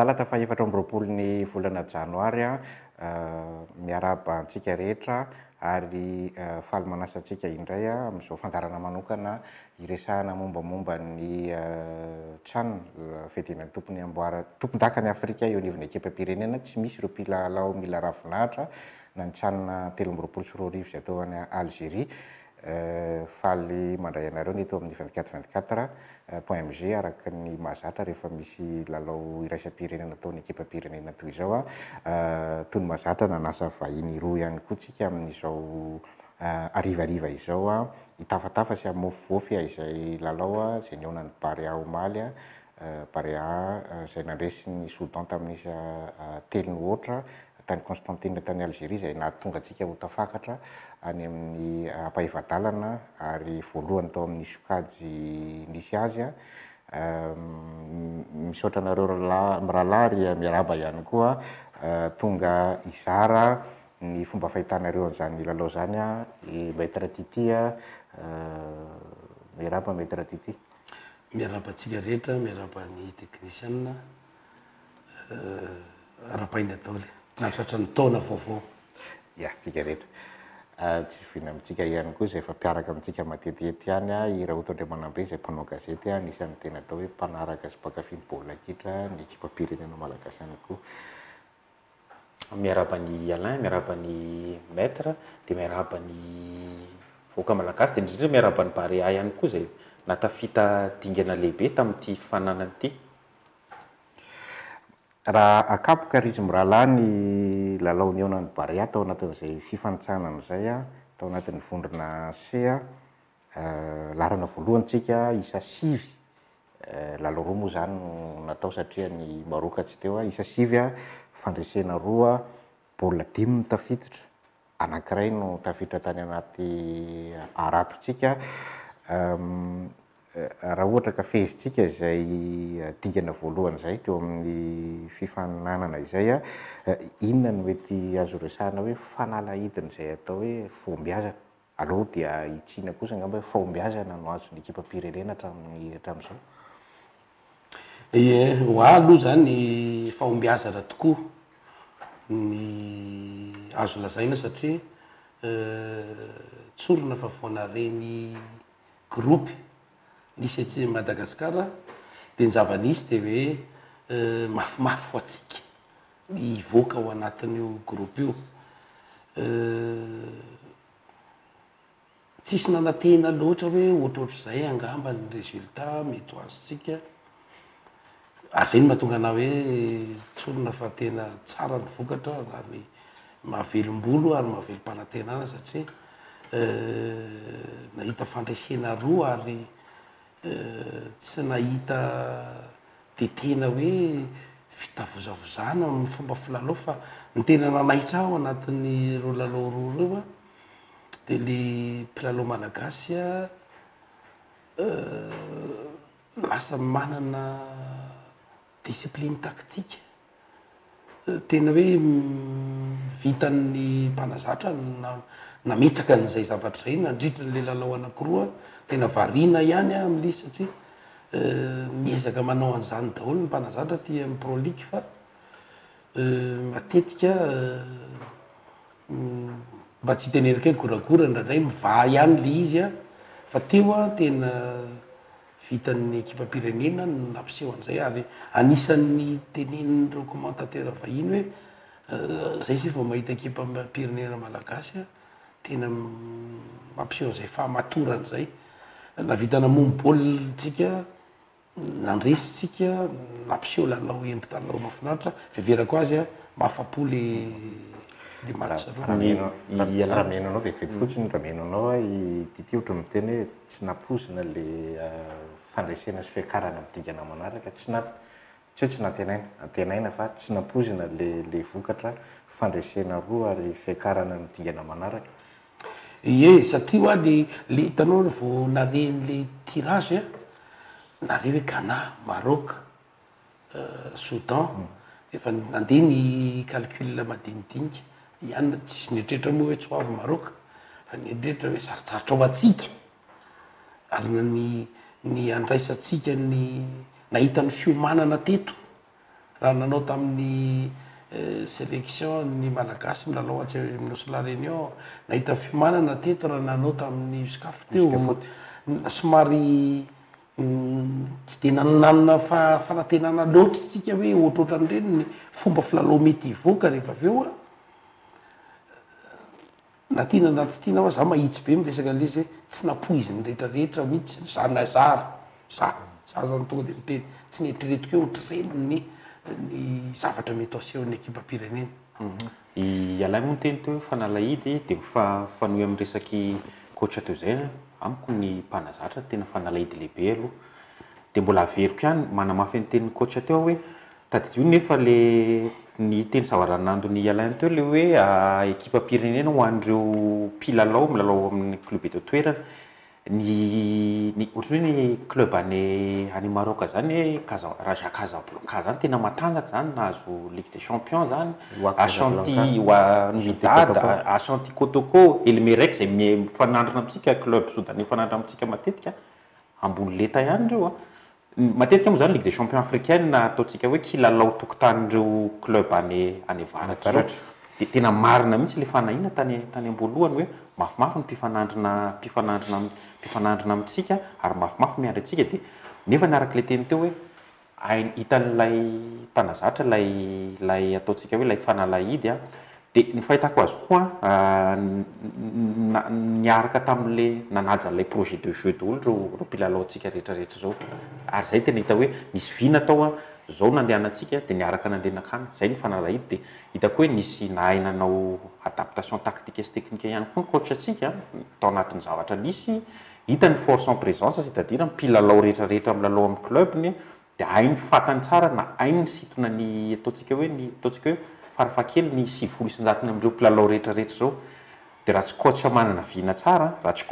talata fa 4 ny volana janoary miaraba antsika rehetra ary faly manasa antsika indray amin'izao fandarana manokana iresahana mombamomba ny trano fedinan'ny tompony tompon-dakany Afrika eo anivon'ny ekipam-pirenena tsy misy ireo mpilalao mila ravinahitra na ny tranona 13 izay atao any Algérie faly mandray anareo ny eto amin'ny 24/24.mg araka ny mahazatra rehefa misy lalao iraisam-pirenena ataon'ny ekipam-pirenena toy izao toy ny mahazatra nanasa vahiny roa ihany koa tsika amin'izao arivariva izao hitafatafa sy amofofofy izay lalao izay niaonan'ny Barea Omaly Barea izay nandresy ny Soudan tamin'ny telo ny ohatra tany Constantine tany Algérie izay nahatonga antsika ho tafakatra any amin'ny ampahivadalana ary voalohany tao amin'ny sokajy nisy azy misaotra anareo mirahalahy miaraba ihany koa tonga izara ny fomba fahitanareo an'izany lalao zany maître Tity miaraba maître Tity. Miaraba antsika rehetra, miaraba ny technicien arapaina Daoly natratra ny taona vaovao. Ya, tsika rehetra. Tsy vina amintsika ihany koa izay efa mpiaraka amintsika matetitety ihany i Raoto Andriamanambe izay mpanao gazety anisan'ny tena atao hoe mpanaraka sy mpankafy ny baolina kitra ny ekipam-pirenena malagasy ihany koa. Miaraba ny Alain, miaraba ny maître, dia miaraba ny voaka malagasy, dia indrindra miaraba ny Barea ihany koa izay natafita dingana lehibe tamin'ity fananana ity. Raha akapoka rizy mirahalahy ny lalao niaonan'ny Barea tao anatin'izay fifanitsanana izay tao anatin'ny vondrona C larana voalohantsika isa 5 lalao roa moa zany no natao satria ny Maroka tsy teo isa 5 fandresena roa baolina 5 tafiditra anankiray no tafiditra tany anaty aratotsika raha ohatra ka fezintsika izay dingana voalohany izay teo amin'ny fifaninanana izay inona no mety azo resahana hoe fanalahidina izay atao hoe fombiazana aloha dia itsina kosa angamba hoe fombiazana no azon'ny ekipam-pirenena hatramin'izao. Ho aloha zany fahombiazana tokoa ny azo lazaina satria tsorona fa voanareny gropy nisy aty Madagasikara dia ny zava-nisy dia hoe mafimafy ho atsika hivoaka ao anatin'io gropy io tsisy nanantena loatra hoe ohatrohatr'izay angamba ny résultat mety ho azontsika ary zay no mahatonga ana hoe tsorona fa tena tsara ny vokatra ary mahavelom-bolo ary mahavelom-panantenana satria nahita fandresena roa ary tsy nahita dia tena hoe fitavozavozana amin'ny fomba filalao fa ny tena nanaitra ao anatin'ny ro lalao roa reo dia le mpilalao malagasy lasa manana discipline taktika tena hoe vitan'ny mpanazatra nametraka n'izay zavatra izay nandritra n'le lalao anankiroa tena variana ihany amin'le satria miezaka manao an'izany daholo ny mpanazatra ty amin'ny Pro League fa matetika mba tsy hiteneniko hoe goragora indraindray mivaha ihany le izy fa teo tena vitan'ny ekipam-pirenena nampiseho an'izay ary anisan'ny tenenin'ireo commentateur vahiny hoe zay sy vao mahita ekipam-pirenena malagasy tena mampiseho an'izay fahamatorana izay navita namomy baolitsika nandresitsika nampiseho lalao endrika lalao mahafinaritra fiverako azy mahafapo le match raha menonao vetivety fotsiny raha menonao ity ohatra miteny hoe tsy nampozina le fandresena sy fiakarana midingana manaraka tsy hoe tsy natenaina antenaina fa tsy nampozina le vokatra fandresena roa ary fiakarana midingana manaraka. Ie satria hoa le hitanao vao nareny le tirage nare hoe Ghana, Maroc, Soudan efa nandeha ny calcul madinidinika ihany tsisy nieritreritra moa hoe tsy ho avy Maroc fa nieritreritra hoe sarotsarotra ho atsika ary ny andraisantsika ny nahita ny fiomanana teto raha nanao tamin'ny sélection ny malagasy milalao atsy minosy la réunion nahita fiomanana teto raha nanao tamin'ny skafo teo somary tsy de nananana fanantenana loatra tsika hoe ohatrohatran'ireny ny fomba filalao mety ivoaka rehefa avy eo a na tiana na tsy tiana fa za mahitsy be miresaka n'izy hoe tsy napoiziny rehetrarehetra mihitsy za nazara za zany tonga de miteny tsy neritreretiko hoe ohatr'ireny ny zavatra mety aseho ny ekipam-pirenena. Ialay moa teny teo fanalahidy de fanohy amin'ny resaky coach teo zay amiko ny mpanazatra tena fanalahidy lehibe aloha de mbola averiko ihany manamafy ny tenin'ny coach teo hoe taddio nefa le ny teny zavaranando ny Alain teo le hoe ekipam-pirenena ho an'ireo mpilalao milalao amin'ny club eto toerana ny ohatra hoe ny club any Maroc zany hoe Raja Casablanca zany tena matanjaka zany nahazo Ligue des Champions zany Ashanti Wydad Ashanti Kotoko Elmerek zay mifanandrina amintsika club soudanais mifanandrina amintsika matetika ambony leta ihany reo matetika moa zany Ligue des Champions africaine ataontsika hoe kilalao tokotanin'ireo club any avaratra de tena marina mihitsy le fanahina tany amboalohany hoe mafimafy ny mpifanandrina amintsika ary mafimafy miandry atsika de nefa niaraka le teny teo hoe hitan'ilay mpanazatra lay ataontsika hoe lay fanalahidy de ny fahitako azy koa niaraka tamin'le nanaja lay projet de jeu daholo reo mpilalao antsika rehetrarehetra zao ary zay tena hita hoe nisy vina tao zao nandehanantsika de niaraka nandeha nakany zay ny fanalahidy de hitako hoe nisy nahay nanao adaptation tactique sy technique ihany koa coach atsika tao anatin'ny zavatra nisy hita ny force en présence c'est-à-dire mpilalao rehetrarehetra milalao amin'ny clubny de hainy fatany tsara na hainy situna ny ataontsika hoe farafakely ny 790 amin'ireo mpilalao rehetrarehetra zao de raha tsy coach manana vina tsara raha tsy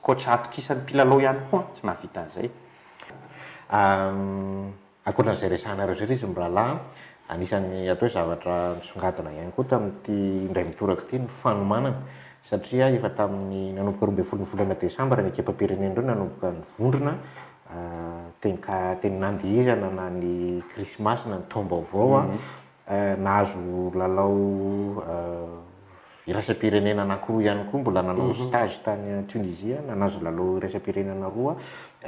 coach atokisan'ny mpilalao ihany koa tsy nahavita an'izay. Akoatran'izay resahana rehetra izy mirahalahy anisan'ny atao hoe zavatra nisongadina ihany koa tamin'ity indray mitoraka ity ny fanomanana satria efa tamin'ny nanomboka 12 ny volana desambra ny ekipam-pirenena ireo nanomboka nivondrona teny nandihizana na ny krismasy na ny taom-baovao nahazo lalao iraisam-pirenena anankiroa ihany koa mbola nanao stage tany Tunisia nahazo lalao iraisam-pirenena roa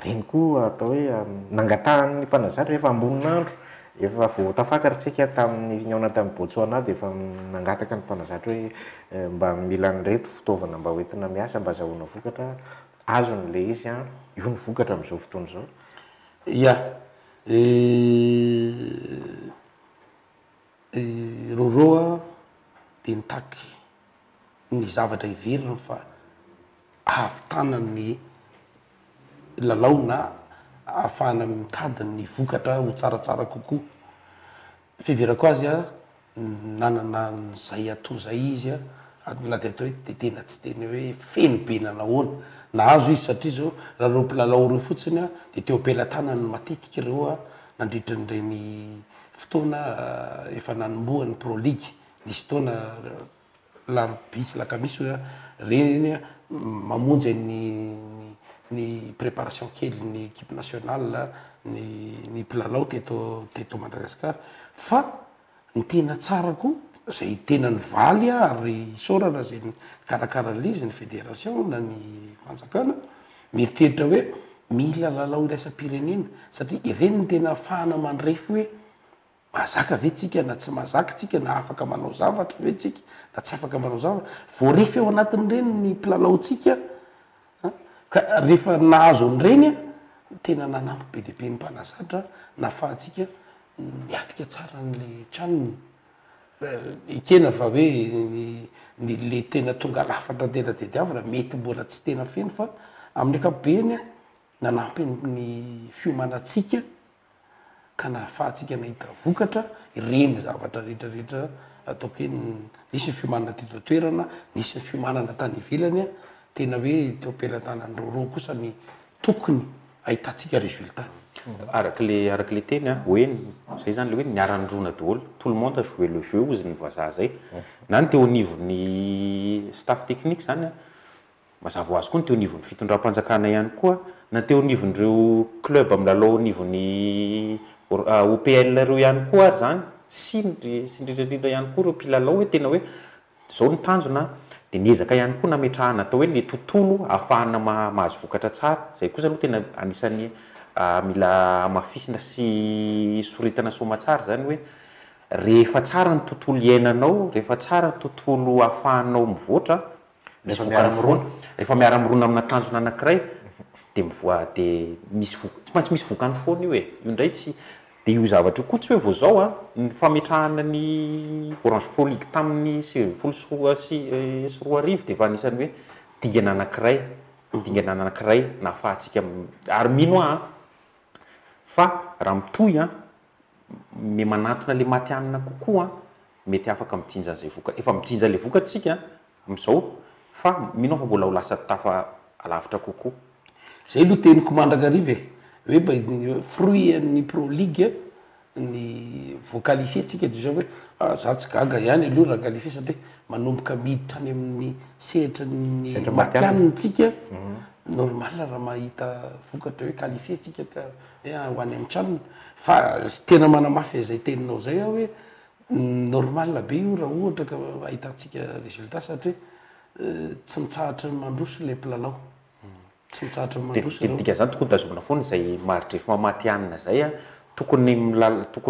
reny koa atao hoe nangatahan'ny mpanazatra rehefa ambonin'andro efa vao tafakarytsika tamin'ny niona tamin'ny Botswana de efa nangataka ny mpanazatra hoe mba mila an'ireto fitaovana mba hoentina miasa mba azahoana vokatra azon'le izy io ny vokatra amin'izao fotoana zao. Roroa de nitaky ny zavatra iverina fa ahavitana ny lalao na ahafahana mitady ny vokatra ho tsaratsara kokoa fiverako azy nanana zay atao zay izy na de atao hoe de tena tsy teny hoe feno be nanahoana nahazo izy satria zao raha reo mpilalao reo fotsiny de teo am-pelantanany matetika ireo nandritra n'ireny fotoana efa nanombohan'ny Pro League nisy fotoana labisy lakamisy reny mamonjy ny préparation kely ny équipe nationale ny mpilalao teto Madagasikara fa ny tena tsara koa zay tena ny valy ary sorana zay karakaran'le izy ny fédération na ny fanjakana mieritreritra hoe mila lalao iraisam-pirenena satria ireny ny tena ahafahana mandrefy hoe mazaka ve tsika na tsy mazaka tsika na afaka manao zavatra ve tsika na tsy afaka manao zavatra voarefy eo anatin'ireny ny mpilalaotsika ka rehefa nahazo an'ireny tena nanampy be de be ny mpanazatra nahafahantsika miatrika tsara n'le tranony ikena fa hoe le tena tonga lafatra tena tediavana mety mbola tsy tena feno fa amin'ny ankapobeny nanampy ny fiomanatsika ka nahafahantsika nahita vokatra ireny zavatra rehetrarehetra ataoko hoe nisy ny fiomanana teto toerana nisy ny fiomanana tany ivelany tena hoe teo am-pelantanan'ny Roro kosa ny tokony ahitantsika résultat. Arak'le teny hoe zay zany le hoe niara-ndrona daholo tout le monde a joué le jeu ozy ny vazaha zay na ny teo anivon'ny staff technique zany mazava ho azy koa ny teo anivon'ny fitondram-panjakana ihany koa na teo anivon'ireo club milalao anivon'ny OPL reo ihany koa ary zany sindrindrandrindra ihany koa reo mpilalao hoe tena hoe zao ny tanjona dia niezaka ihany koa nametrahana atao hoe le tontolo ahafahana mahazo vokatra tsara. Zay kosa aloha tena anisan'ny mila amafisina sy soritana soamatsara zany hoe rehefa tsara ny tontolo iainanao, rehefa tsara ny tontolo ahafahanao mivoatra, rehefa miara-mirona amina tanjona anankiray dia dia tsy maintsy misy vokany foana io io indray tsy dia io zavatra koa tsy hoe vao zao ny fametrahana ny Orange Pro League tamin'ny 74 dia efa anisan'ny hoe dingana anankiray nahafahantsika ary mino fa raha mitohy manatona le maty anina kokoa mety afaka mijinja an'izay vokatra, efa mijinja le vokatsika amin'izao fa mino fa mbola ho lasa tafa alavitra kokoa. Zay aloha teniko mandrakariva hoe fruit ny Pro League ny voaqualifié tsika dia hoe za tsy gaga ihany aloha raha qualifié satria manomboka miditra any amin'ny sehatry matianitsika normal raha mahita vokatra hoe qualifié tsika hoe ho any amin'ny tranony fa tena manamafy zay teninao zay hoe normal be io raha ohatra ka ahitantsika résultat satria tsy mitsahatra mandroso le mpilalao. Dika zany tokony tazomina foana zay maritra efa mamaty anina zay tokony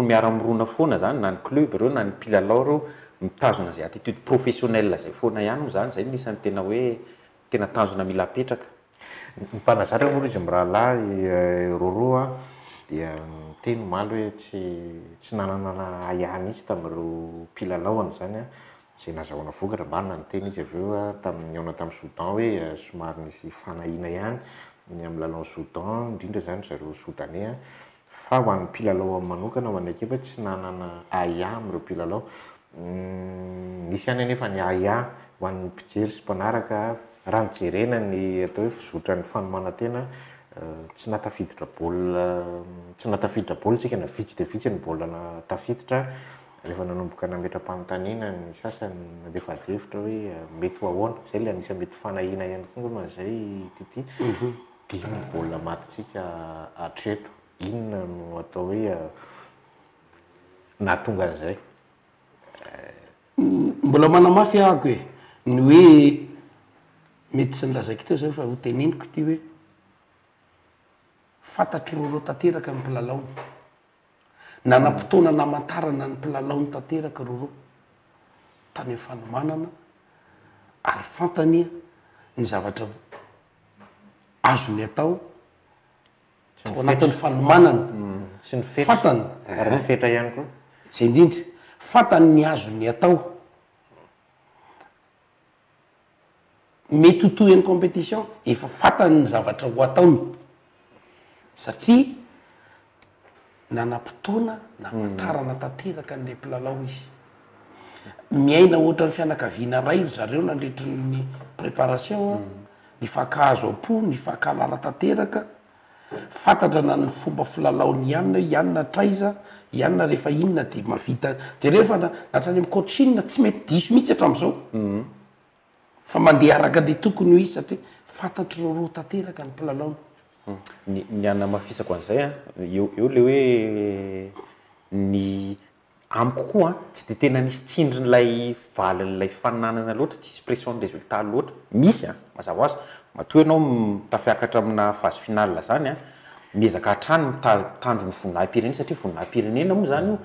miara-mirona foana zany na ny club reo na ny mpilalao reo mitazona zay attitude professionnelle zay foana ihany zany zay nisan'ny tena hoe tena tanjona mila apetraka. Ny mpanazatra moa izy mirahalahy roroa dia teny maly hoe tsy nanana aia mihitsy tamin'ireo mpilalaoany zany zay nazahoana vokatra mbanina ny teny izy aveo tamin'ny aona tamin'ny Soudan hoe somary misy fanahina ihany ny amin'ny lalao Soudan indrindra zany zareo Soudanais fa ho an'ny mpilalao manokana ho an'ny ekipa tsy nanana aia amin'ireo mpilalao. Misy ihany anefa ny aia ho an'ny mpijery sy mpanaraka raha nijerena ny atao hoe fizotra ny fanomanantena tsy natafiditra baolina tsika na vitsy dia vitsy ny baolina tafiditra rehefa nanomboka nametram-panontaniana ny sasany nadefadefitra hoe mety ho ahoana zay le anisany mety fanahina ihany koa man'izay tity dimy ny baolina matytsika hatreto inona no atao hoe nahatonga an'izay. Mbola manamafy ahako ny hoe mety sy nilazaiko teo zay fa ho teniniko ty hoe fantatry roro tanteraka ny mpilalao nanam-potoana namantarana ny mpilalao ny tanteraka roro tany amin'ny fanomanana ary fantany ny zavatra azony atao ao anatin'ny fanomanana sy ny fetra fantany ary ny fetra ihany koa zay indrindra fantany ny azony atao mety ho toy any compétition efa fantany ny zavatra ho ataony satria nanam-potoana namantarana tanteraka n'le mpilalao izy miaina ohatra ny fianakaviana ray zareo nandritra ny préparation ny fankahazo am-po ny fankahalala tanteraka fantatra na ny fomba filalaony ianona traiza ianona rehefa inona dia mavita jerefa natrany amin'ny coaching tsy mety diso mihitsy hatramin'izao fa mandeha araka le tokony ho izy satria fantatry roro tanteraka ny mpilalao. Ny anna mafisako an'izay eo le hoe ny amiko koa tsy dia tena nisy tsindrin'ilay valin'ilay fananana loatra tsisy pression ny résultat loatra misy mazava ho azy matoa ianao mitafiakatra amina phase finale zany miezaka hatrany mitandro ny voninahim-pirenena satria voninahim-pirenena moa zany io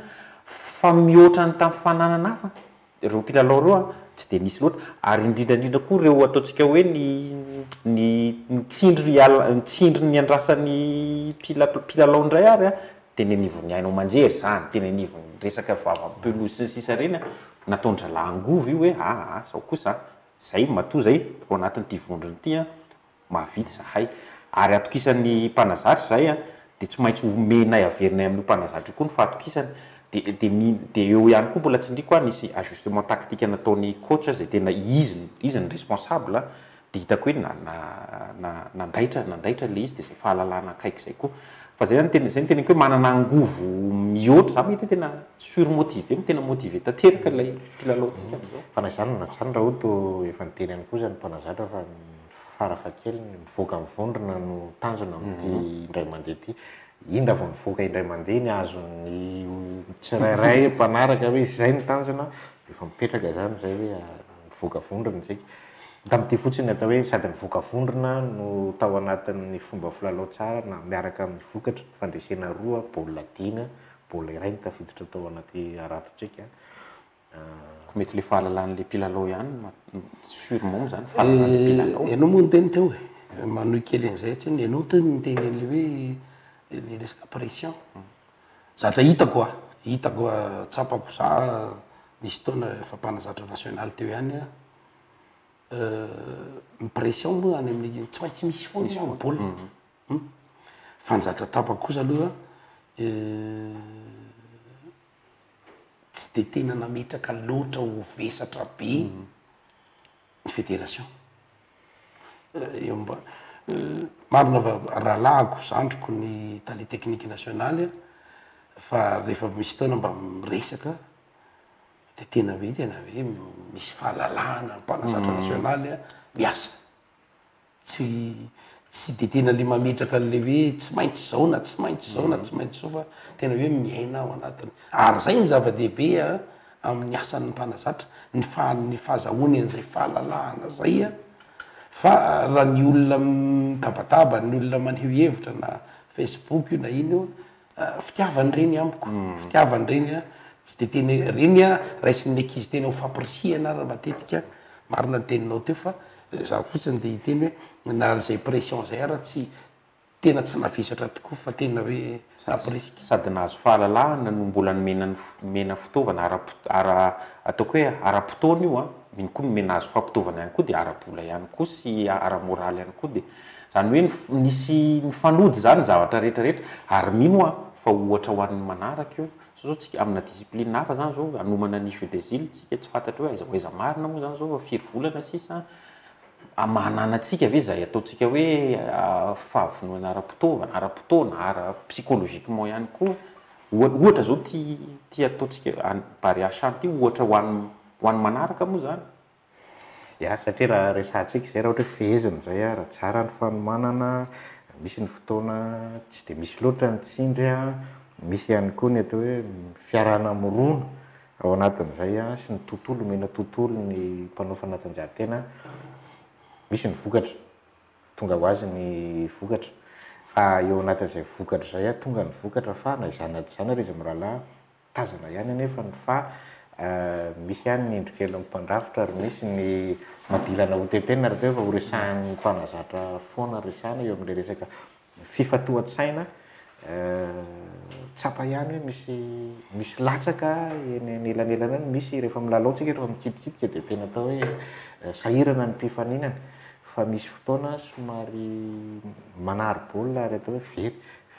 fa mihoatra ny tamin'ny fananana hafa reo mpilalao reo tsy dia nisy loatra ary indrindrandrindra koa reo ataontsika hoe ny tsindry ny andrasan'ny mpilalao indray ary teny anivon'ny ainao manjery zany teny anivon'ny resaka vava-pelouse sy ny sisa reny nataondra lahangovo io hoe zao kosa zay matoa zay ao anatin'ity vondrony ity mahavity zahay ary atokisan'ny mpanazatra zay dia tsy maintsy omenay averinay amin'ny mpanazatra io koa ny fahatokisany dia eo ihany koa mbola tsindriko nisy ajustement tactique nataony coach zay tena izy ny responsable dia hitako hoe nandaitra le izy dia zay fahalalana akaiky zay koa fa zay zay teniko hoe manana angovo mihoatra za mety tena surmotivé tena motivé tanteraka ilay mpilalao-tsika fa na izany na zany raha ohato efa niteny ihany koa zany mpanazatra fa farafakely mivoaka mivondrona no tanjona amin'ity indray mandeha ity indra vao mivoaka indray mandeha ny azon'ny tsirairay mpanaraka hoe izay ny tanjona efa mipetraka zany zay hoe mivoaka vondrona tsika tamin'ity fotsiny atao hoe sady mivoaka vondrona no tao anatin'ny fomba filalao tsara na miaraka amin'ny vokatra fandresena roa baolina dina baolina iray ny tafiditra tao anaty aratotsika ko mety le fahalalan'le mpilalao ihany sûrement zany fahalalana mpilalao ianao moa niteny teo e manohy kely an'izay tsy ny ianao teny niteny an'le hoe le resaka pression zatra hitako tsapako za misy taona fampanazatra national teo ihany pression moa any amin'ny tsy maintsy misy foana baolina fanzatra tapako kosa aloha tsy de tena nametraka loatra ho vesatra be ny fédération eo mba marina rahalahako zandroko ny tali technique nationale fa rehefa misy taona mba miresaka de tena hoe misy fahalalahana mpanazatra nationaly miasa tsy de tena le mametraka an'le hoe tsy maintsy zao na tsy maintsy zao na tsy maintsy zao fa tena hoe miaina ao anatiny ary zay ny zava-dehibe amin'ny asan'ny mpanazatra ny fahazahoany an'izay fahalalahana zay fa raha ny olona mitabataba ny olona maneho hevitra na Facebook io na ino io fitiavany reny amiko fitiavany reny tsy de tena reny raisin'ny ankizy tena ho fampirisiana raha matetika marina ny teninao teo fa za fotsiny de hiteny hoe na zay pression zay raha tsy tena tsy navesatra tokoa fa tena hoe aprisika sady nahazo fahalalahana no mbola mena fitaovana ataoko hoe ara-potoana io mino koa nomena azo fampitaovana ihany koa de ara-bola ihany koa sy ara-moraly ihany koa de zany hoe nisy mifanody zany zavatra rehetrarehetra ary mino fa ohatra ho an'ny manaraka io zao tsika amina discipline hafa zany zao anomana ny jeu des îles tsika tsy fantatra hoe aiza marina moa zany zao firy volana sisa mahananatsika ve zay ataotsika hoe fahavonona ara-potoana ara-psychologiquement ihany koa ohatra zao ty ataotsika bary achanty ohatra ho an'ny manaraka moa zany satria raha resantsika zay raha ohatra hoe fehezina zay raha tsara ny fanomanana misy ny fotoana tsy de misy loatra ny tsindry misy ihany koa ny atao hoe fiarahana morona ao anatin'izay sy ny tontolo mena tontolo ny mpanao fanatanjahantena misy ny vokatra tonga ho azy ny vokatra fa eo anatin'izay vokatra zay tonga ny vokatra fa na izana tsy izana izy mirahalahy tazana ihany anefa ny fa misy ihany ny indro kely mpandrafitra ary misy ny madilana ho tetena raha teo fa ho resahan'ny mpanazatra foana resahana eo amin'le resaka fifatohan-tsaina tsapa ihany hoe misy latsaka eny anelanelana any misy rehefa milalaotsika rehefa mikitikitika de tena atao hoe sahirana ny mpifaninana fa misy fotoana somary manary baolina ary atao hoe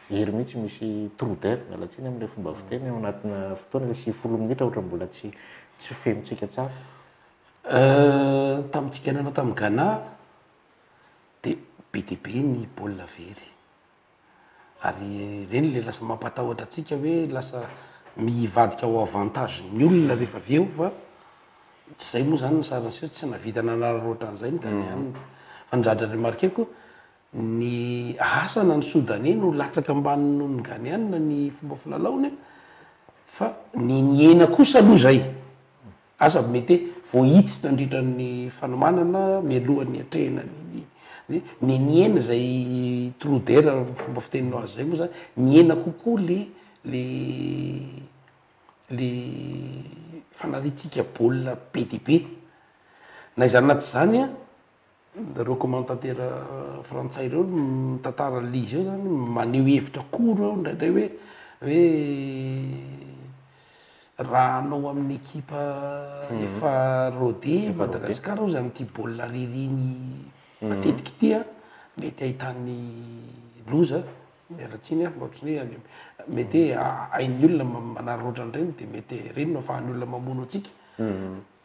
very mihitsy misy trou d'air mialatsiny amin'le fomba fiteny ao anatina fotoana le 10 minitra ohatra mbola tsy femotsika tsara tamintsika nanao tamin'ny Ghana de be de be ny baolina very ary reny le lasa mampatahotra atsika hoe lasa mivadika ao avantage ny olona rehefa avy eo fa tsy zay moa zany ny saran'seo tsy navita nanararaotra an'izay ny Ghanéenne fa nizadra remarqueko ny asana ny Soudanais no latsaka ambany noho ny Ghanéenne ny fomba filalaony fa ny niena kosa aloha zay asa mety vao hitsy nandritra ny fanomanana mialohan'ny atrehana ny niena zay trou d'air fomba fiteninao azy zay moa zany niena kokoa le fanaritsika baolina be de be na izany anaty zany reo commentateur frantsay reo mitantara lizy eo zany maneho hevitra koa reo indraindray hoe raha anao amin'ny ekipa efa rodé Madagasikara ao zay amin'ity baolina ririny matetika ity mety ahitany loza mialatsiny ohatrany hoe mety hain'ny olona manararaotra an'ireny de mety reny no ahafahan'ny olona mamono atsika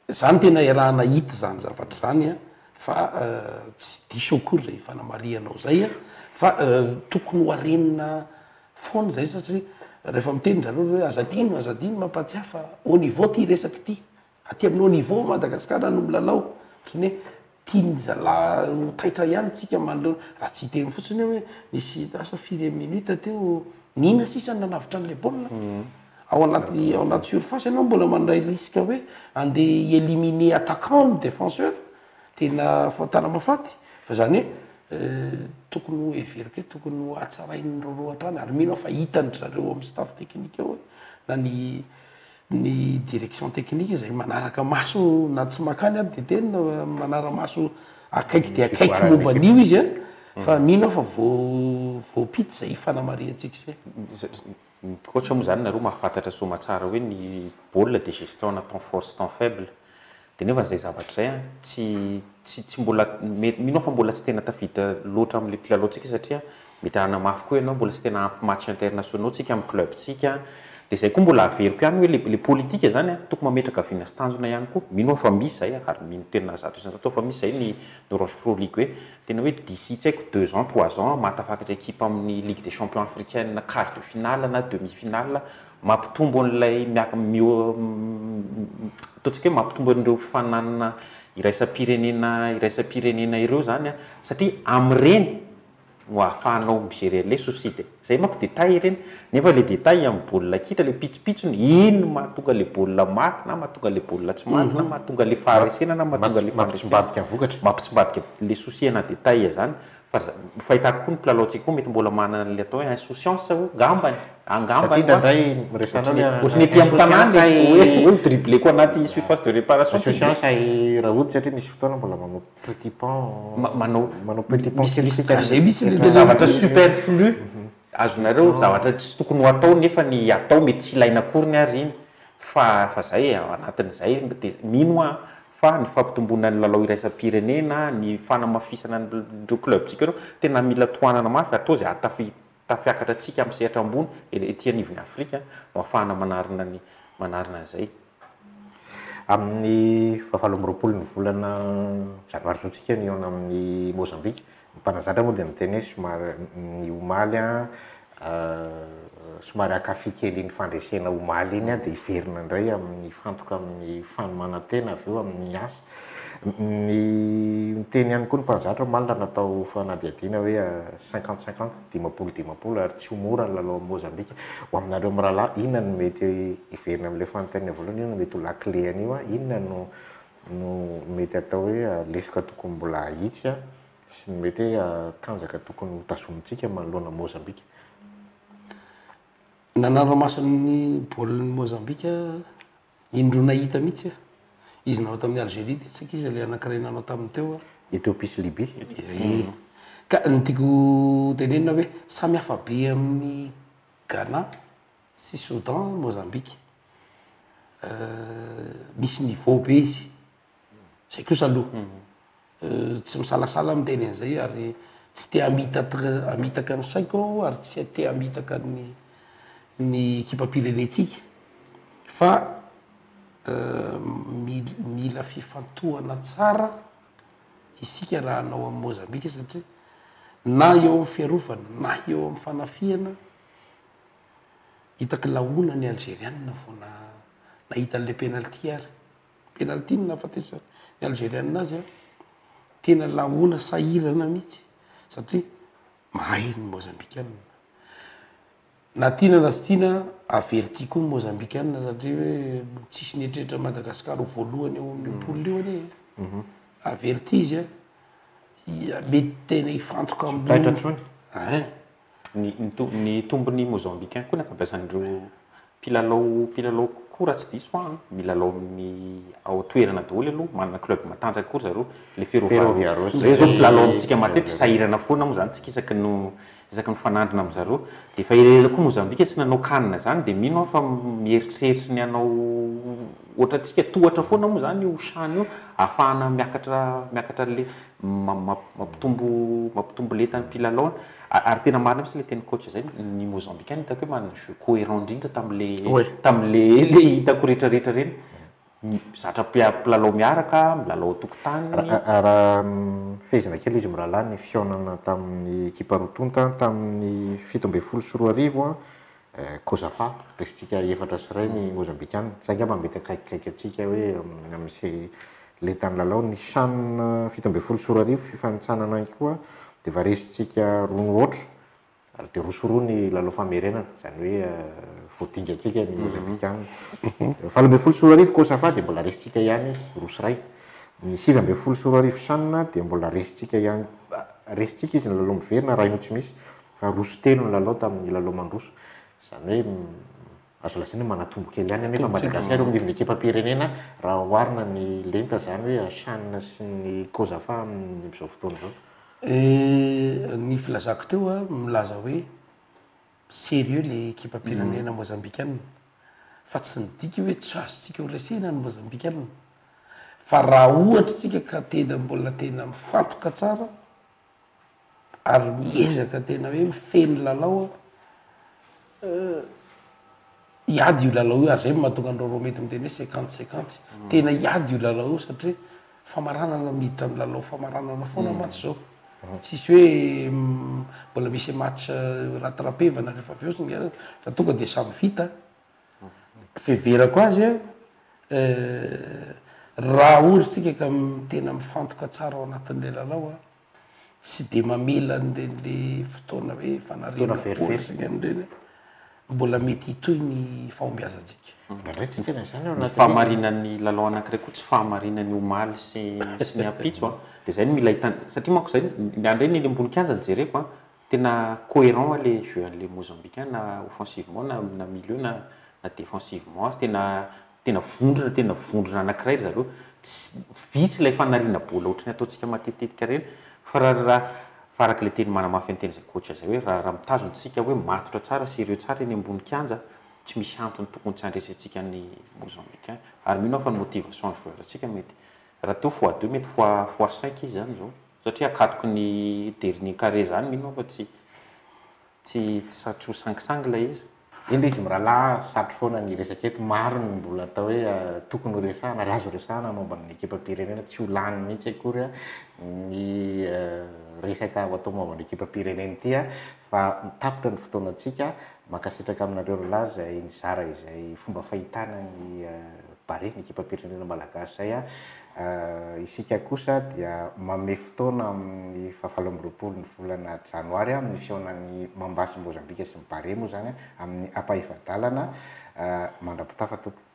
zany tena iarahana hita zany zavatra zany fa tsy diso akory zay fanamarianao zay fa tokony ho arenina foana zay satria rehefa miteny zareo hoe azadino mampatsiahy fa au niveau ty resaky ty aty amin'ny au niveau Madagasikara no milalao ohatrany hoe tiany zala ho taitra ihany tsika manleo raha tsy hiteny fotsiny hoe nisy asa 4 minitra teo nina sisa nanavitra an'le baolina ao anaty surface ianao mbola mandray risque hoe andeha éliminer attaquant ny défenseur tena fatana mafaty fa zany hoe tokony ho everiko hoe tokony ho atsarainy roroatra any ary mino fa hitany zareo amin'ny staff technique ao hoe na ny direction technique zay manaraka maso na tsy makany aby de tena manara maso akaiky de akaiky momba an'io izy a fa mino fa voapity zay fanamariantsika zay koatra moa zany nareo mahafantatra soma tsara hoe ny baolina de gestion na temps force temps faible de nefa zay zavatra zay a tsy mbola mino fa mbola tsy tena tafita loatra am'le mpilalao-tsika satria mety anana mafy koa ianao mbola tsy tena ampy match internationaux tsika amin'ny club-tsika de zay koa mbola averiko ihany hoe le politika zany a tokony mametraka vina sy tanjona ihany koa mino fa misy zay ary mino tena zato isan-tato fa misy zay ny Roche Pro League hoe tena hoe d'ici tsy haiko 2 ans 3 ans mahatafakatra équipe amin'ny Ligue des Champions africaine na quart de finale na demi-finale mampitombo an'ilay ataontsika hoe mampitombo an'ireo fananana iraisam-pirenena ireo zany a satria am'ireny no ahafahanao migerer le société zay manko détail ireny nefa le détail amin'ny baolina kitra le pitsopitsony iny mahatonga le baolina maty na mahatonga le baolina tsy maty na mahatonga le faharesena na mahatonga le mampitsimbadika vokatra mampitsimbadika le souci ana détail zany fa fahitako koa ny mpilalao-tsika koa mety mbola manana le atao hoe insouciance angambany ndray resanao ohatry ny ety amin'ny tanàny hoe dribble koa anaty surface de réparation insouciance raha ohatra satria misy fotoana mbola manao petit pont manao petit pont zay misy le zavatra superflu azonareo zavatra tsy tokony ho atao nefa ny atao mety tsy ilaina akory ny ary iny fa zay anatin'izay de mino a fa ny fampitomboana ny lalao iraisam-pirenena ny fanamafisana nireo club-tsika ireo tena mila tohanana mafy atao zay tafiakatra atsika amin'ny sehatra ambony ety anivon'ny Afrika no ahafahana manarina zay amin'ny 7 ny volana janoary zao tsika ny amin'ny Mozambique mpanazatra moa de miteny hoe somary ny omaly somary akafi kely ny fandresena omaly iny de iverina indray amin'ny fantoka amin'ny fanomanantena avy eo amin'ny asa ny miteny ihany koa ny mpanazatra malina natao fanadihadiana hoe 50-50 dimapolo ary tsy homora ny lalao Mozambique ho aminareo amin'ny rahalahy inona no mety iverina amin'ilay fanontaniana voalohany inona no mety ho lakle an'io a inona no mety atao hoe lesika tokony mbola ahitsy sy mety hoe tanjaka tokony ho tazomintsika manoloana Mozambique nanaramasan'ny baolin'ny Mozambique indro nahita mihitsy izy nanao tamin'ny Algérie de tsika izy le anankiray nanao taminy teo Éthiopie sy Libye ka ny tiako tenenina hoe samy hafa be amin'ny Ghana sy Soudan Mozambique misy niveau be izy zay kosa aloha tsy misalasala miteny an'izay ary tsy te hamitaka ny saiko ary tsy te hamitaka ny équipe-pirenetsika fa mila fifantohana tsara isika raha anao amin'ny Mozambique satria na eo amin'ny fiarovana na eo amin'ny fanafiana hitako laona ny algérienne vao nahita an'le penalty ary penalty nahafatesa ny algérienne azy a tena laona sahirana mihitsy satria mahay ny Mozambicaine na tiana na sy tiana averti koa ny Mozambicaine satria hoe tsisy nietrehitra Madagascar ho voalohany eo amin'ny poule io anie averti izy mety tena hifantoka ny tombony Mozambicain koa ny akabeazan'ireo mpilalao koa raha tsy diso milalao amin'ny ao toerana daholo aloha manana club matanjaka koa zareo le Ferroviario zay zao mpilalao amintsika matetika sahirana foana moa zany tsika isaky ny fanandrina amin'zareo de fa ela koa Mozambique tsy nanao kanina zany de mino fa mieritreritra ny anao ohatra tsika tohatra foana moa zany io chany io ahafahana miakatra le mampitombo letany mpilalao ary tena marina misy le teny coach zay ny Mozambicain hitako hoe manana jeu cohérent indrindra tam'le hitako rehetrarehetra reny zatra mpilalao miaraka milalao tokotany raha fehezina kely izy mirahalahy ny fionana tamin'ny ekipa rotonta tamin'ny 17 Kosafa resitsika efatra sy ray ny Mozambicain zay ngamba mety akaikikaiky atsika hoe amin'izay letany lalao ny CHAN 17 fifanitsanana koa de varesitsika 2-0 ary de rosoroa ny lalao famerenana zany hoe voadingatsika ny mozambikanina. Valo ambin'ny folo sy roa arivo Kosafa de mbola resitsika ihany izy roso ray. Ny sivy ambin'ny folo sy roa arivo Sanina de mbola resitsika ihany, resitsika izy ny lalao miverina raha ino tsy misy, fa roso telo ny lalao tamin'ny lalao mandroso. Zany hoe azo lasaina hoe manatombo kely ihany nefa Madagasikara amin'ny ekipa-pirenena raha oharina ny lenta zany hoe Sanina sy ny Kosafa amin'izao fotoana izao. Ny filazako teo a milaza hoe sérieux le ekipa-pirenena mozambikanina fa tsy nidika hoe tsy azontsika ho resena ny mozambikanina fa raha ohatra tsika ka tena mbola tena mifantoka tsara ary miezaka tena hoe mifeny lalao hiady io lalao io ary zay mahatonga andreo reo mety miteny hoe 50-50 tena hiady io lalao io satria famaranana miditra amin'ny lalao famaranana foana match zao tsisy hoe mbola misy match rattrapevana rehefa avy eo sy ny fa tonga de samy vita fiheverako azy raha ohatra tsika ka tena mifantoka tsara ao anatin'le lalao tsy de mamela n'reny fotoana hoe fanarena mbola mety hitoy ny fahombiazantsika. Ny fahamarinan'ny lalao anankiray koa tsy fahamarinan'ny omaly sy ny apitso de zay mila hitany satria manko zay andreny ny ambonikianja jereko tena cohérent le jeu an'le mozambicain na offensivement na milieu na défensivement tena vondrona anankiray ry zareo vitsy ilay fanariana bola ohatrany ataontsika matetetika reny fa raha araka le teny manamafy anteny zay coach zay hoe raha mitazontsika hoe matotra tsara sérieux tsara eny ambony kianja tsy misy antony tokony tsy andresantsika ny mozambicain ary mino fa ny motivation joueur atsika mety raha teo x2 mety x5 izy zany zao satria akatoky ny dernier carré zany mino fa tsy satro 5 la izy. Iny izy mirahalahy satry foana ny resaka eto maro ny mbola atao hoe tokony ho resahana ary azo resahana momban'ny ekipa-pirenena tsy ho lany mihitsy akory ny resaka atao momban'ny ekipa-pirenena ity fa mitapotra ny fotoanantsika makasitraka aminareo rolahy zay nizara izay fomba fahitana ny bare ny ekipa-pirenena malagasy zay isika kosa dia mame fotoana amin'ny 7 ny volana janoary amin'ny fihaonan'ny Mambasy Mozambika sy ny bare moa zany amin'ny ampahivadalana mandrapitafa tompoko.